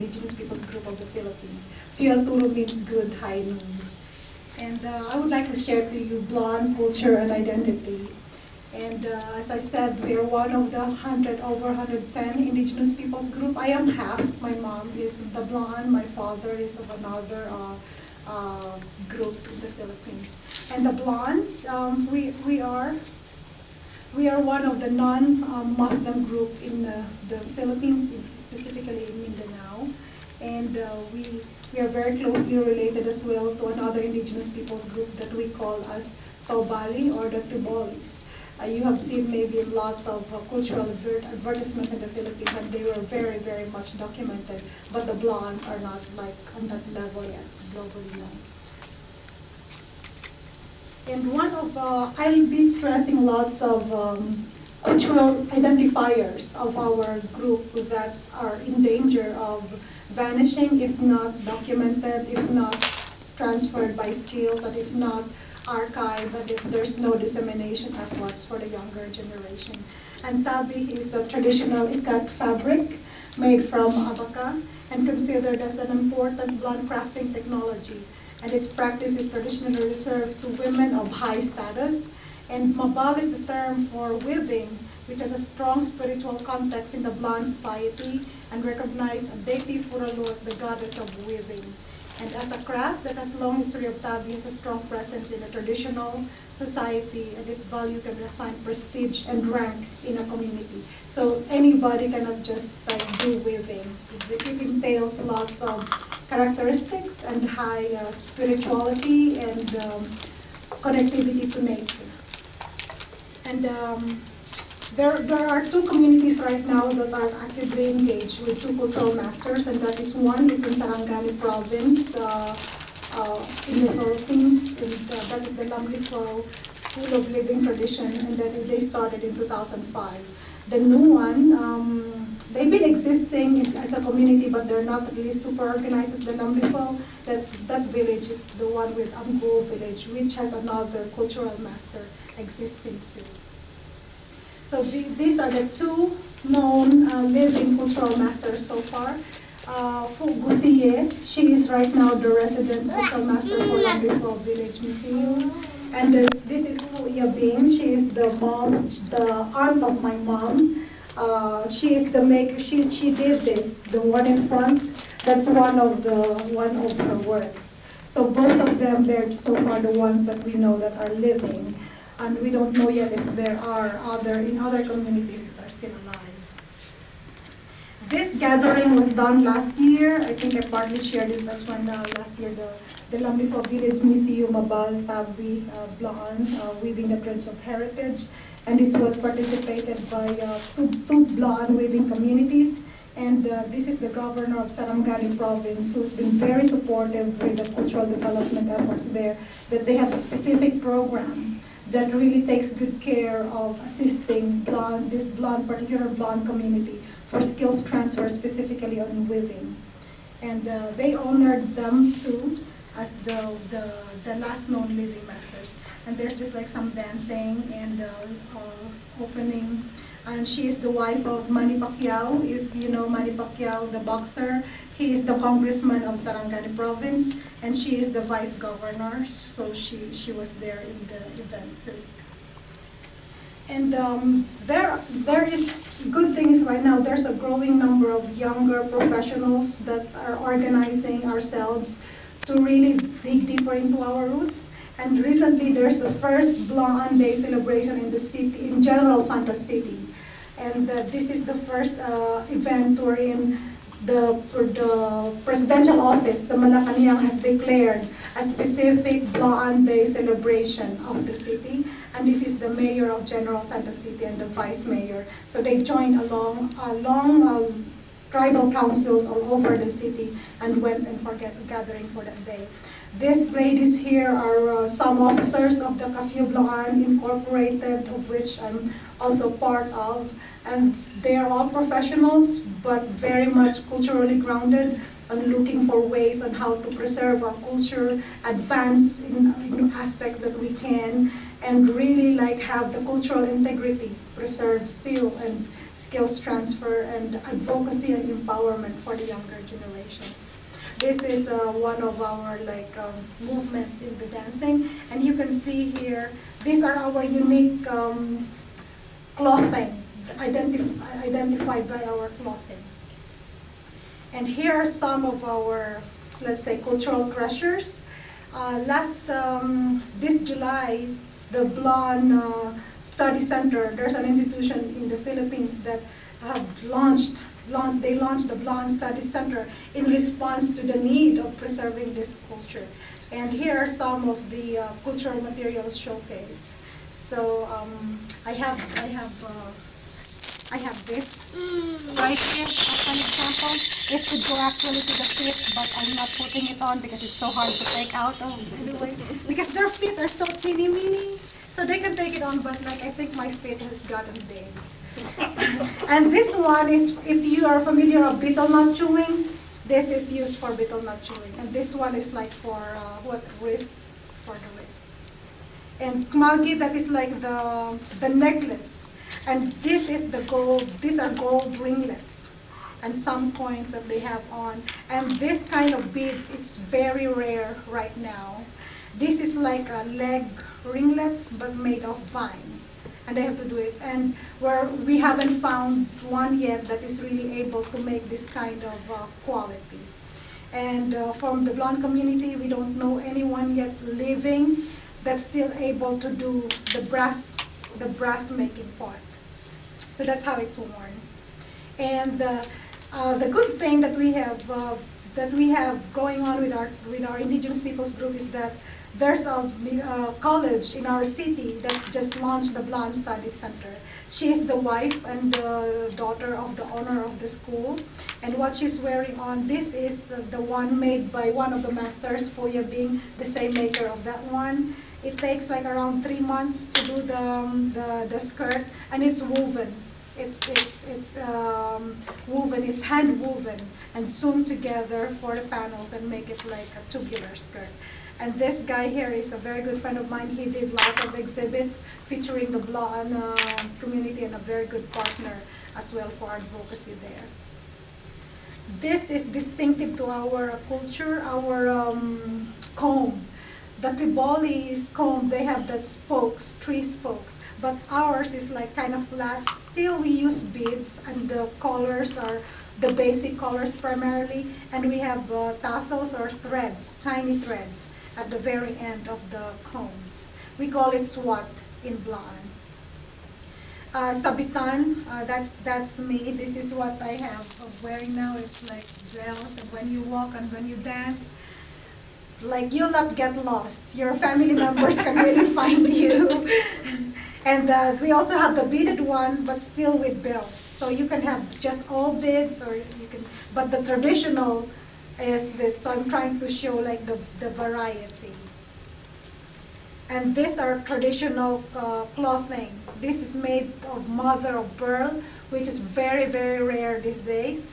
Indigenous Peoples Group of the Philippines. Fialturo means good high noon. And I would like to share to you Blaan Culture and Identity. And as I said, we are one of the over 110 Indigenous Peoples Group. I am half. My mom is the Blaan, my father is of another group in the Philippines. And the Blaans, we are one of the non-Muslim group in the Philippines, specifically in Mindanao. And we are very closely related as well to another indigenous peoples group that we call as Taubali or the Tibolis. You have seen maybe lots of cultural advertisements in the Philippines, and they were very, very much documented. But the Blaans are not like on that level yet, globally known. And I'll be stressing lots of cultural identifiers of our group that are in danger of vanishing if not documented, if not transferred by skills, and if not archived, and if there's no dissemination efforts for the younger generation. And tabi is a traditional ikat fabric made from abaca and considered as an important blunt crafting technology. And its practice is traditionally reserved to women of high status. And mabal is the term for weaving, which has a strong spiritual context in the Blaan society and recognized a deity Furalo as the goddess of weaving. And as a craft that has long history of tabi, has a strong presence in a traditional society, and its value can be assigned prestige and rank in a community. So anybody cannot just do weaving. It entails lots of characteristics and high spirituality and connectivity to nature. And there are two communities right now that are actively engaged with two cultural masters, and that is one is in Sarangani province in the Philippines, and that is the Lamlifo School of Living Tradition, and they started in 2005. The new one, they've been existing as a community, but they're not really super organized as the Lamlifo. That village is the one with Amgo village, which has another cultural master existing too. So these are the two known living cultural masters so far. Fu Gusiye, she is right now the resident cultural master for Lamlifo Village Museum. And this is Fu Yabing. She is the aunt of my mom. She is the maker. She did this. The one in front. That's one of her works. So both of them, they're so far the ones that we know that are living. And we don't know yet if there are in other communities that are still alive. This gathering was done last year. I think I partly shared it. That's when last year the Lamlifo Village Museum, Mabal, Tabi, Blaan, Weaving the Threads of Heritage. And this was participated by two Blaan weaving communities. And this is the governor of Sarangani province, who's been very supportive with the cultural development efforts there, that they have a specific program that really takes good care of assisting this particular Blaan community for skills transfer, specifically on weaving. And they honored them too as the last known living masters. And there's just like some dancing and opening. And she is the wife of Manny Pacquiao. If you know Manny Pacquiao, the boxer, he is the congressman of Sarangani province, and she is the vice governor. So she was there in the event too. And there is good things right now. There's a growing number of younger professionals that are organizing ourselves to really dig deeper into our roots. And recently there's the first Blaan Day celebration in the city, in General Santos City. And this is the first event wherein the presidential office, the Malacanang, has declared a specific Blaan Day celebration of the city. And this is the mayor of General Santos City and the vice mayor. So they joined along tribal councils all over the city and went and gathering for that day. These ladies here are some officers of the KafyeBlaan Incorporated, of which I'm also part of. And they are all professionals, but very much culturally grounded and looking for ways on how to preserve our culture, advance in aspects that we can, and really like have the cultural integrity preserved still and skills transfer and advocacy and empowerment for the younger generations. This is one of our movements in the dancing, and you can see here, these are our unique clothing, identified by our clothing. And here are some of our, let's say, cultural treasures. This July, the Blaan Study Center, there's an institution in the Philippines that have launched the Blaan Study Center in response to the need of preserving this culture. And here are some of the cultural materials showcased. So I have this right here as an example. It could go actually to the feet, but I'm not putting it on because it's so hard to take out. Anyway, because their feet are so teeny weeny, so they can take it on, but I think my feet has gotten big. And this one is, if you are familiar with betel nut chewing, this is used for betel nut chewing. And this one is for wrist, for the wrist. And kmagi, that is like the necklace. And this is the gold, these are gold ringlets. And some coins that they have on. And this kind of beads, it's very rare right now. This is like a leg ringlets, but made of vine. And they have to do it. And we haven't found one yet that is really able to make this kind of quality. And from the Blaan community, we don't know anyone yet living that's still able to do the brass making part. So that's how it's worn. And the good thing that we have going on with our indigenous peoples group is that there's a college in our city that just launched the Blaan Study Center. She is the wife and the daughter of the owner of the school. And what she's wearing on, this is the one made by one of the masters, KafyeBlaan, the same maker of that one. It takes like around 3 months to do the skirt, and it's woven. It's woven, it's hand woven and sewn together for the panels and make it like a tubular skirt. And this guy here is a very good friend of mine. He did lots of exhibits featuring the Blaan community and a very good partner as well for advocacy there. This is distinctive to our culture, our comb. The Triboli's comb, they have that spokes, 3 spokes. But ours is like kind of flat. Still we use beads, and the colors are the basic colors primarily. And we have tassels or threads, tiny threads at the very end of the combs. We call it swat in Blaan. Sabitan, that's me. This is what I have of wearing now. It's like gels, and when you walk and when you dance, like you'll not get lost. Your family members can really find you. And we also have the beaded one, but still with bells. So you can have just all beads, or you can. But the traditional is this. So I'm trying to show like the variety. And these are traditional clothing. This is made of mother of pearl, which is very, very rare these days.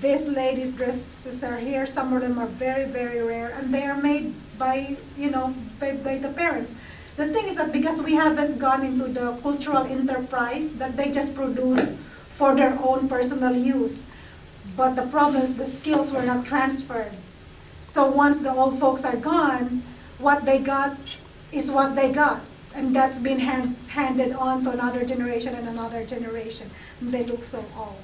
These ladies' dresses are here. Some of them are very, very rare, and they are made by, by the parents. The thing is that because we haven't gone into the cultural enterprise, that they just produce for their own personal use. But the problem is the skills were not transferred. So once the old folks are gone, what they got is what they got. And that's been handed on to another generation and another generation. And they look so old.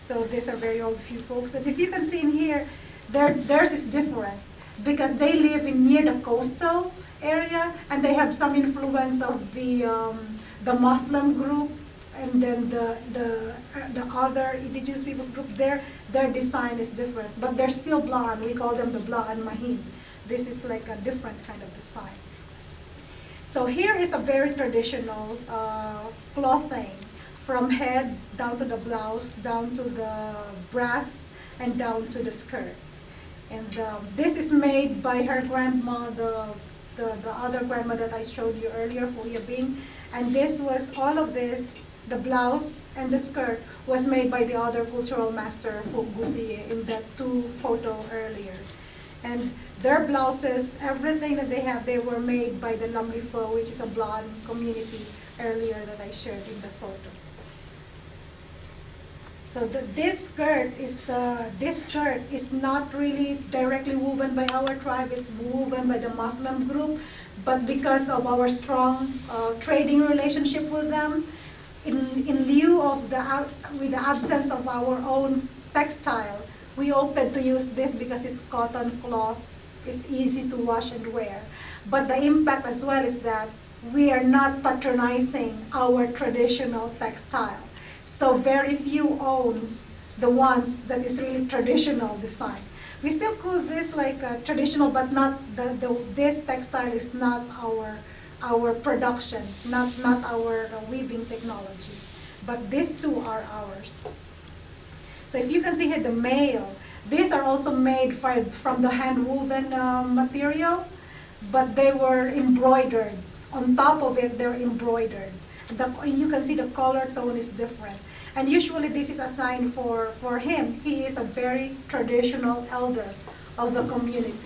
So these are very old few folks. But if you can see in here, theirs is different because they live in near the coastal area, and they have some influence of the Muslim group, and then the other indigenous peoples group. Their design is different, but they're still Blaan. We call them the Blaan Mahin. This is like a different kind of design. So here is a very traditional clothing, from head down to the blouse, down to the brass, and down to the skirt. And this is made by her grandma, the other grandma that I showed you earlier, KafyeBlaan. And this was, all of this, the blouse and the skirt, was made by the other cultural master, Gusi, in that 2 photo earlier. And their blouses, everything that they have, they were made by the Lamlifo, which is a Blaan community earlier that I shared in the photo. So this skirt is not really directly woven by our tribe. It's woven by the Muslim group, but because of our strong trading relationship with them, in lieu of with the absence of our own textile, we opted to use this because it's cotton cloth. It's easy to wash and wear. But the impact as well is that we are not patronizing our traditional textile. So very few owns the ones that is really traditional design. We still call this like traditional, but not this textile is not our production, not our weaving technology. But these two are ours. So if you can see here the mail, these are also made from the hand-woven material, but they were embroidered. On top of it, they're embroidered. You can see the color tone is different. And usually this is assigned for him. He is a very traditional elder of the community.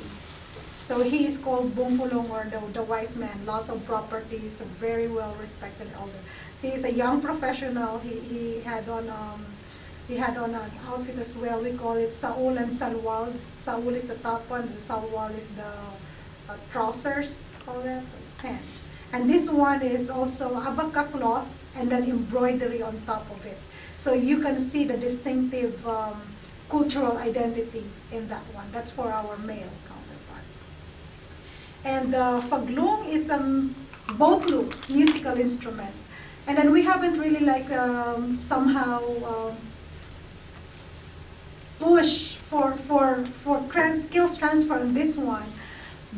So he is called Bumfulong, or the wise man. Lots of properties, a very well-respected elder. So he's a young professional. He had on an outfit as well. We call it Saul and Salwal. Saul is the top one, the Salwal is the trousers, call it, pants. And this one is also abaka cloth and then embroidery on top of it. So you can see the distinctive cultural identity in that one. That's for our male counterpart. And faglong is a boatloop musical instrument. And then we haven't really somehow push for skills transfer on this one.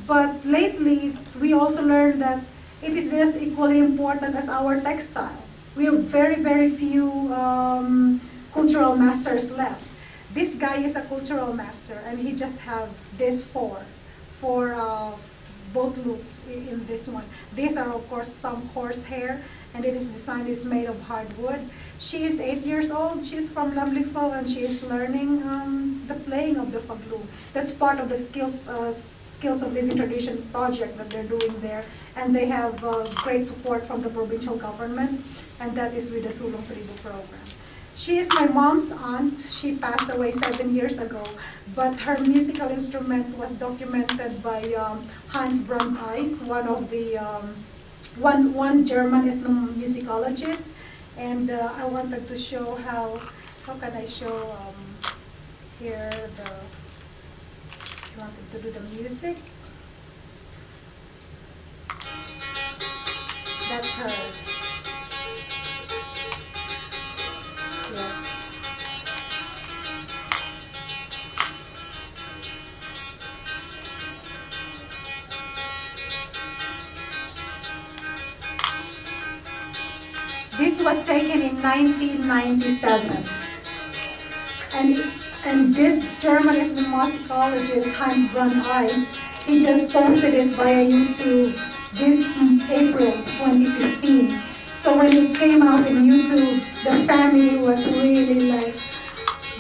But lately, we also learned that it is just equally important as our textile. We have very, very few cultural masters left. This guy is a cultural master, and he just have this four both loops in this one. These are, of course, some horsehair, and it is designed is made of hardwood. She is 8 years old. She's from Lamlifo, and she is learning the playing of the faglong. That's part of the Skills of Living Tradition project that they're doing there, and they have great support from the provincial government, and that is with the Sulong Tribu program. She is my mom's aunt. She passed away 7 years ago, but her musical instrument was documented by Hans Brandis, one of the one German ethnomusicologist, and I wanted to show how can I show here I wanted to do the music. That's her. Yes. This was taken in 1997. And this German ethnomusicologist, Hans Brandis, he just posted it via YouTube this April 2015. So when it came out in YouTube, the family was really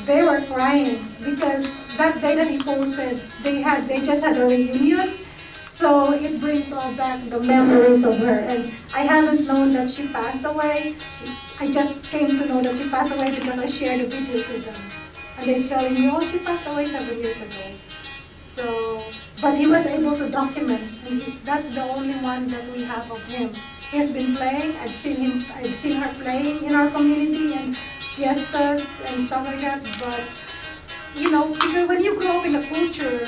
they were crying because that day that he posted, they just had a reunion. So it brings all back the memories of her. And I haven't known that she passed away. I just came to know that she passed away because I shared a video to them. And they're telling me, oh, she passed away 7 years ago. So, but he was able to document. That's the only one that we have of him. He's been playing. I've seen her playing in our community and fiestas and stuff like that. But because when you grow up in a culture,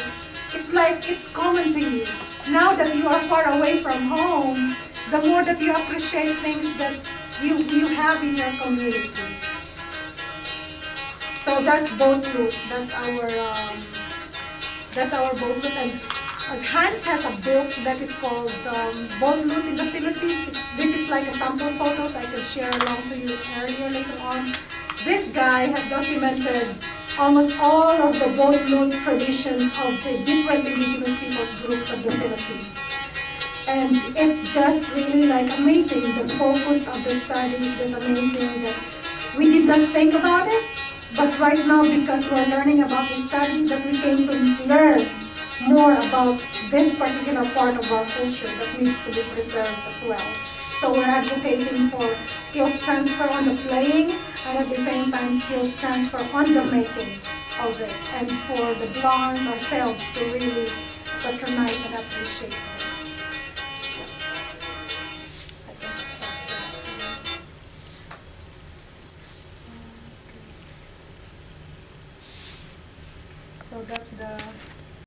it's common to you. Now that you are far away from home, the more that you appreciate things that you have in your community. So that's boat loop. That's our boat loop. And Hans has a book that is called Boat Loop in the Philippines. This is like a sample photos I could share along to you earlier later on. This guy has documented almost all of the boat loop traditions of the different indigenous peoples groups of the Philippines. And it's just really amazing. The focus of the study is just amazing that we did not think about it. But right now, because we're learning about this study, that we came to learn more about this particular part of our culture that needs to be preserved as well. So we're advocating for skills transfer on the playing, and at the same time skills transfer on the making of it, and for the Blaan ourselves to really patronize and appreciate it. I think that's it. So that's the